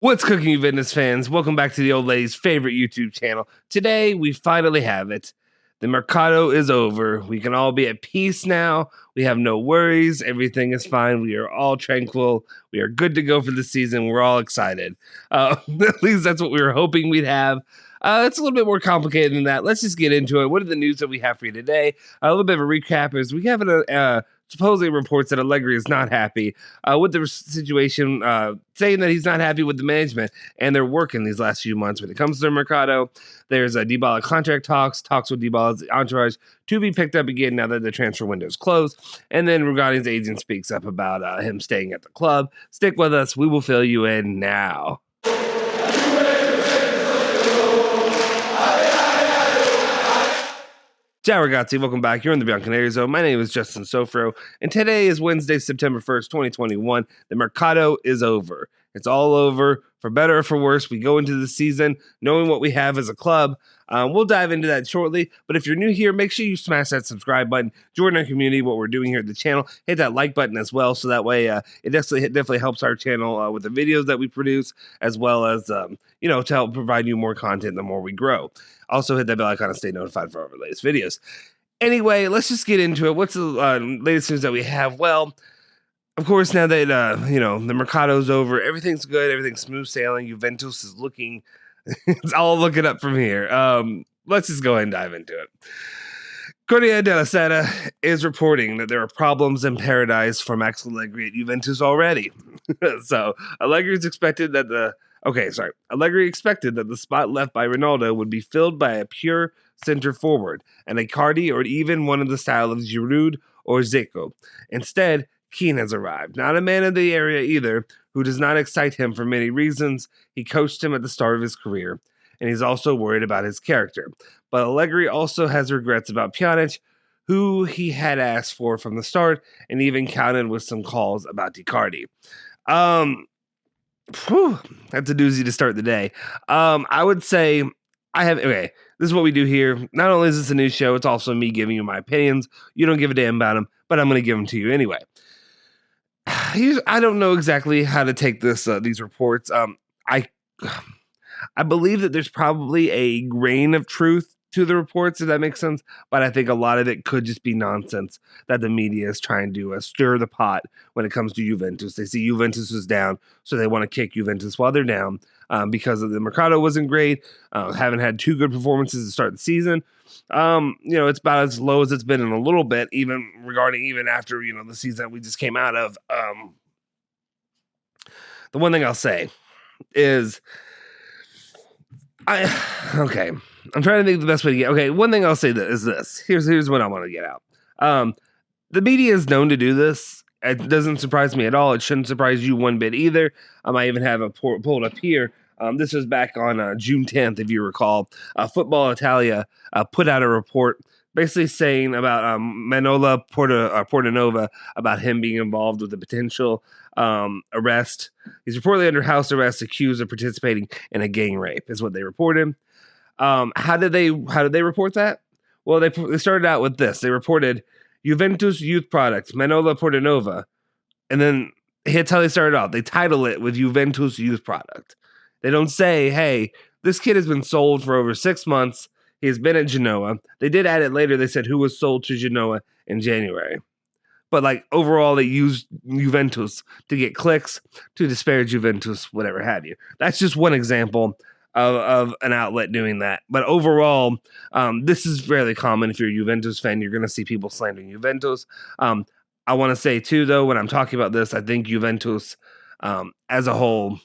What's cooking, Juventus fans? Welcome back to the old lady's favorite YouTube channel. Today, we finally have it. The Mercado is over. We can all be at peace now. We have no worries. Everything is fine. We are all tranquil. We are good to go for the season. We're all excited. At least that's what we were hoping we'd have. It's a little bit more complicated than that. Let's just get into it. What are the news that we have for you today? A little bit of a recap is we have supposedly reports that Allegri is not happy with the situation, saying that he's not happy with the management and their work in these last few months when it comes to the Mercado. There's a Dybala contract talks with Dybala's entourage to be picked up again now that the transfer window is closed. And then Rugani's agent speaks up about him staying at the club. Stick with us. We will fill you in now. Ciao ragazzi, welcome back. You're in the Bianconeri zone. My name is Justin Sofro, and today is Wednesday, September 1st, 2021. The Mercado is over. It's all over, for better or for worse. We go into the season knowing what we have as a club. We'll dive into that shortly, but if you're new here, make sure you smash that subscribe button, join our community, what we're doing here at the channel, hit that like button as well, so that way it definitely helps our channel with the videos that we produce, as well as, to help provide you more content the more we grow. Also, hit that bell icon to stay notified for our latest videos. Anyway, let's just get into it. What's the latest news that we have? Well, of course, now that, the Mercado's over, everything's good, everything's smooth sailing. Juventus is looking, it's all looking up from here. Let's just go ahead and dive into it. Corriere della Sera is reporting that there are problems in paradise for Max Allegri at Juventus already. So, Allegri expected that the spot left by Ronaldo would be filled by a pure center forward, and Icardi or even one of the style of Giroud or Zico. Instead, Keane has arrived, not a man of the area either, who does not excite him for many reasons. He coached him at the start of his career, and he's also worried about his character. But Allegri also has regrets about Pjanic, who he had asked for from the start, and even counted with some calls about Icardi. That's a doozy to start the day. I would say this is what we do here. Not only is this a news show, it's also me giving you my opinions. You don't give a damn about them, but I'm going to give them to you anyway. I don't know exactly how to take these reports. I believe that there's probably a grain of truth to the reports, if that makes sense, but I think a lot of it could just be nonsense that the media is trying to stir the pot when it comes to Juventus. They see Juventus is down, so they want to kick Juventus while they're down because the Mercado wasn't great, haven't had two good performances to start the season. It's about as low as it's been in a little bit, even after, the season that we just came out of. The one thing I'll say is I'm trying to think of the best way to get. Okay, one thing I'll say is this. Here's what I want to get out. The media is known to do this. It doesn't surprise me at all. It shouldn't surprise you one bit either. I even have a pulled up here. This was back on June 10th, if you recall. Football Italia put out a report basically saying about Manola Portanova, about him being involved with a potential arrest. He's reportedly under house arrest, accused of participating in a gang rape, is what they reported. How did they report that? Well, they started out with this. They reported Juventus youth product, Manola Portanova. And then here's how they started out. They title it with Juventus youth product. They don't say, hey, this kid has been sold for over 6 months. He has been at Genoa. They did add it later. They said who was sold to Genoa in January. But overall, they used Juventus to get clicks, to disparage Juventus, whatever have you. That's just one example of an outlet doing that. But overall, this is fairly common. If you're a Juventus fan, you're going to see people slandering Juventus. I want to say, too, though, when I'm talking about this, I think Juventus as a whole,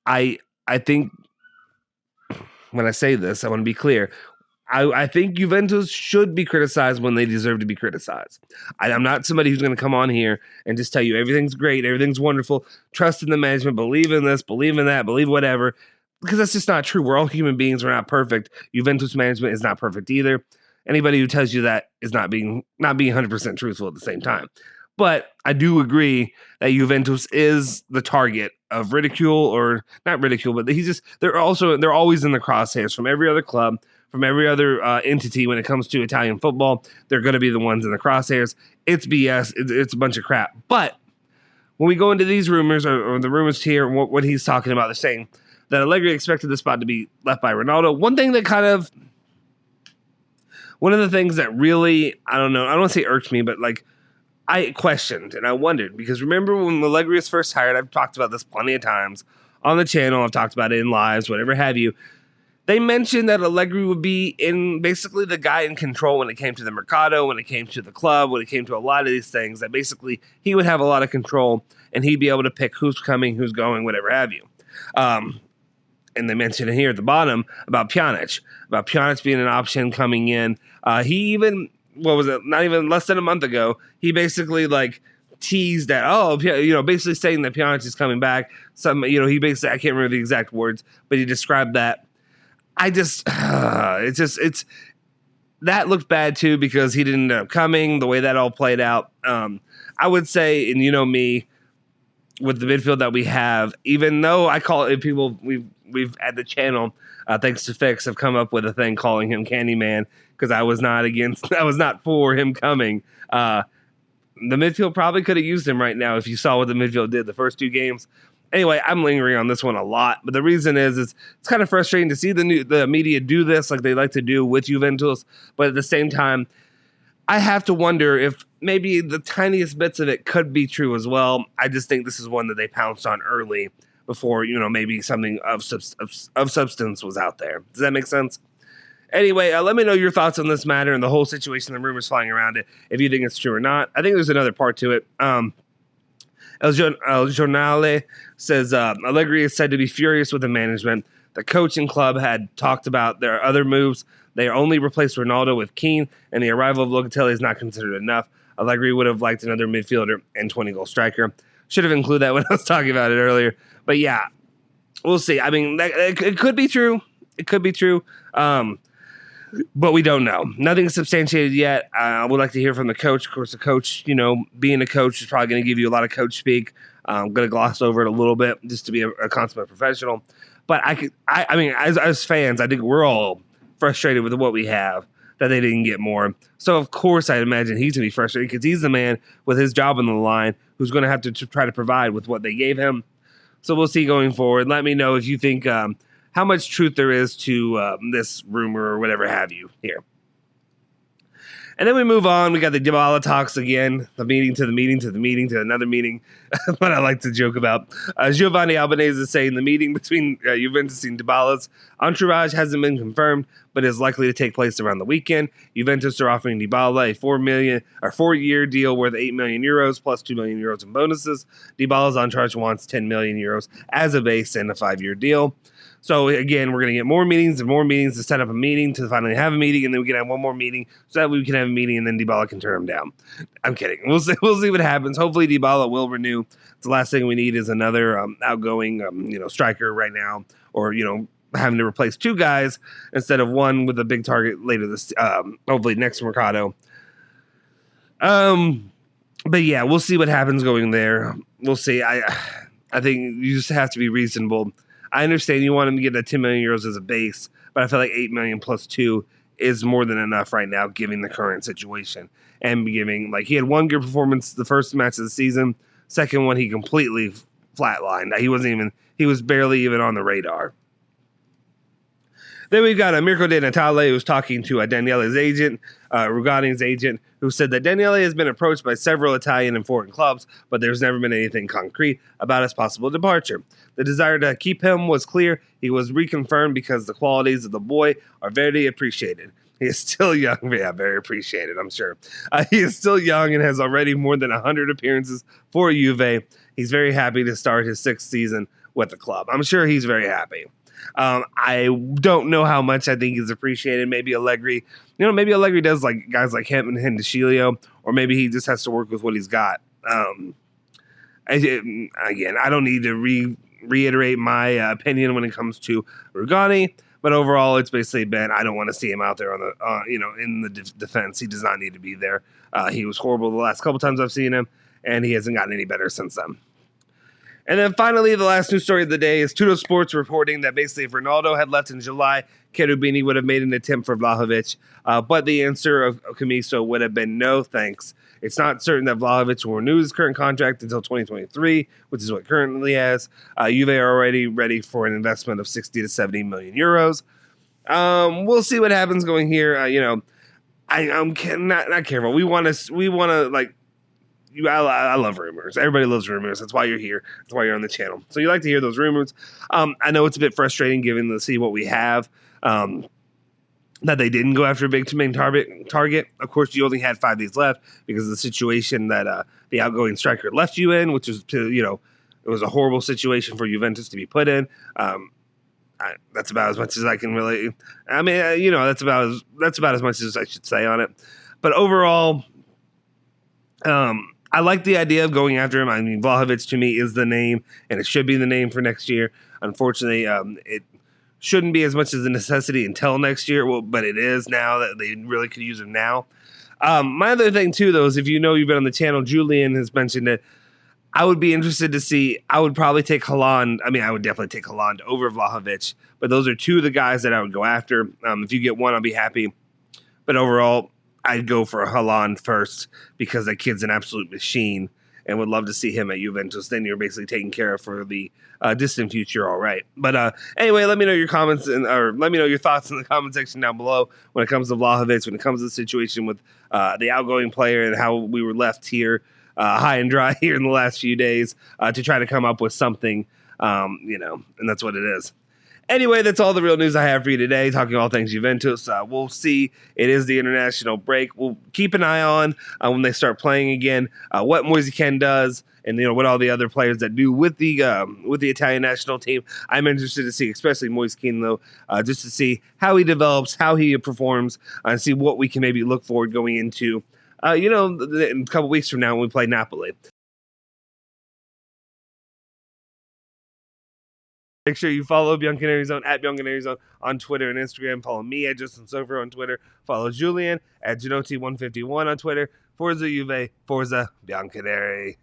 I think when I say this, I want to be clear. I think Juventus should be criticized when they deserve to be criticized. I'm not somebody who's going to come on here and just tell you everything's great, everything's wonderful, trust in the management, believe in this, believe in that, believe whatever, because that's just not true. We're all human beings. We're not perfect. Juventus management is not perfect either. Anybody who tells you that is not being 100% truthful at the same time. But I do agree that Juventus is the target of ridicule, or not ridicule, but they're always in the crosshairs from every other club, from every other entity when it comes to Italian football. They're going to be the ones in the crosshairs. It's BS. It's a bunch of crap. But when we go into these rumors or the rumors here, what he's talking about, they're saying that Allegri expected the spot to be left by Ronaldo. One of the things that really, I don't want to say irked me, but like I questioned and I wondered, because remember when Allegri was first hired, I've talked about this plenty of times on the channel, I've talked about it in lives, whatever have you. They mentioned that Allegri would be in basically the guy in control when it came to the Mercado, when it came to the club, when it came to a lot of these things, that basically he would have a lot of control and he'd be able to pick who's coming, who's going, whatever have you. And they mentioned it here at the bottom about Pjanic being an option coming in. He even, not even less than a month ago, he basically like teased that, basically saying that Pjanic is coming back. He basically, I can't remember the exact words, but he described that. That looked bad too, because he didn't end up coming, the way that all played out. I would say, and you know me, with the midfield that we have, even though I call it, people we've at the channel, thanks to Fix, have come up with a thing calling him Candyman, because I was not for him coming. The midfield probably could have used him right now if you saw what the midfield did the first 2 games. Anyway, I'm lingering on this one a lot, but the reason is it's kind of frustrating to see the media do this like they like to do with Juventus, but at the same time, I have to wonder if maybe the tiniest bits of it could be true as well. I just think this is one that they pounced on early before, maybe something of substance was out there. Does that make sense? Anyway, let me know your thoughts on this matter and the whole situation, the rumors flying around it, if you think it's true or not. I think there's another part to it. El Giornale says Allegri is said to be furious with the management. The coaching club had talked about their other moves. They only replaced Ronaldo with Keane, and the arrival of Locatelli is not considered enough. Allegri would have liked another midfielder and 20-goal striker. Should have included that when I was talking about it earlier. But yeah, we'll see. I mean, it could be true. It could be true. But we don't know. Nothing's substantiated yet. I would like to hear from the coach. Of course, the coach, being a coach is probably going to give you a lot of coach speak. I'm going to gloss over it a little bit just to be a consummate professional. But I mean, as fans, I think we're all frustrated with what we have, that they didn't get more. So, of course, I imagine he's going to be frustrated, because he's the man with his job on the line who's going to have to try to provide with what they gave him. So we'll see going forward. Let me know if you think how much truth there is to this rumor or whatever have you here. And then we move on. We got the Dybala talks again. The meeting to the meeting to the meeting to another meeting. What I like to joke about. Giovanni Albanese is saying the meeting between Juventus and Dybala's entourage hasn't been confirmed, but is likely to take place around the weekend. Juventus are offering Dybala a 4-year deal worth 8 million euros plus 2 million euros in bonuses. Dybala's entourage wants 10 million euros as a base and a 5-year deal. So, again, we're going to get more meetings and more meetings to set up a meeting, to finally have a meeting, and then we can have one more meeting so that we can have a meeting and then Dybala can turn him down. I'm kidding. We'll see what happens. Hopefully Dybala will renew. The last thing we need is another outgoing striker right now, or, having to replace 2 guys instead of 1 with a big target later this, hopefully next Mercado. But yeah, we'll see what happens going there. We'll see. I think you just have to be reasonable. I understand you want him to get that 10 million euros as a base, but I feel like 8 million plus 2 is more than enough right now, given the current situation. And giving, he had 1 good performance the first match of the season. Second one, he completely flatlined. He was barely even on the radar. Then we've got Mirko De Natale, who's talking to Daniele's agent, Rugani's agent, who said that Daniele has been approached by several Italian and foreign clubs, but there's never been anything concrete about his possible departure. The desire to keep him was clear. He was reconfirmed because the qualities of the boy are very appreciated. He is still young. Yeah, very appreciated, I'm sure. He is still young and has already more than 100 appearances for Juve. He's very happy to start his 6th season with the club. I'm sure he's very happy. I don't know how much I think is appreciated. Maybe Allegri, does like guys like him and Hindashilio, or maybe he just has to work with what he's got. Again, I don't need to reiterate my opinion when it comes to Rugani, but overall, it's basically been, I don't want to see him out there on the, in the defense. He does not need to be there. He was horrible the last couple times I've seen him, and he hasn't gotten any better since then. And then finally, the last news story of the day is Tutto Sports reporting that basically if Ronaldo had left in July, Cherubini would have made an attempt for Vlahovic, but the answer of Camiso would have been no thanks. It's not certain that Vlahovic will renew his current contract until 2023, which is what currently has. Juve are already ready for an investment of 60 to 70 million euros. We'll see what happens going here. I'm not careful. We want to like. I love rumors. Everybody loves rumors. That's why you're here. That's why you're on the channel. So you like to hear those rumors. I know it's a bit frustrating given to see what we have. That they didn't go after a big main target. Of course, you only had 5 days left because of the situation that the outgoing striker left you in, which was it was a horrible situation for Juventus to be put in. That's about as much as I can really. I mean, that's about as much as I should say on it. But overall, I like the idea of going after him. I mean, Vlahovic to me is the name, and it should be the name for next year. Unfortunately, it shouldn't be as much as a necessity until next year. Well, but it is now that they really could use him now. My other thing too, though, is if you've been on the channel, Julian has mentioned that I would be interested to see. I would probably take Haaland. I mean, I would definitely take Haaland over Vlahovic. But those are two of the guys that I would go after. If you get one, I'll be happy. But overall, I'd go for Haaland first because that kid's an absolute machine and would love to see him at Juventus. Then you're basically taken care of for the distant future, all right. But anyway, let me know your comments or let me know your thoughts in the comment section down below when it comes to Vlahovic, when it comes to the situation with the outgoing player and how we were left here high and dry here in the last few days to try to come up with something, and that's what it is. Anyway, that's all the real news I have for you today, talking all things Juventus. We'll see. It is the international break. We'll keep an eye on when they start playing again, what Moise Kean does, and what all the other players that do with the Italian national team. I'm interested to see, especially Moise Kean, though, just to see how he develops, how he performs, and see what we can maybe look forward going into, in a couple weeks from now when we play Napoli. Make sure you follow Bianconeri Zone at Bianconeri Zone on Twitter and Instagram. Follow me at Justin Sofer on Twitter. Follow Julian at Genotti151 on Twitter. Forza Juve, Forza Bianconeri.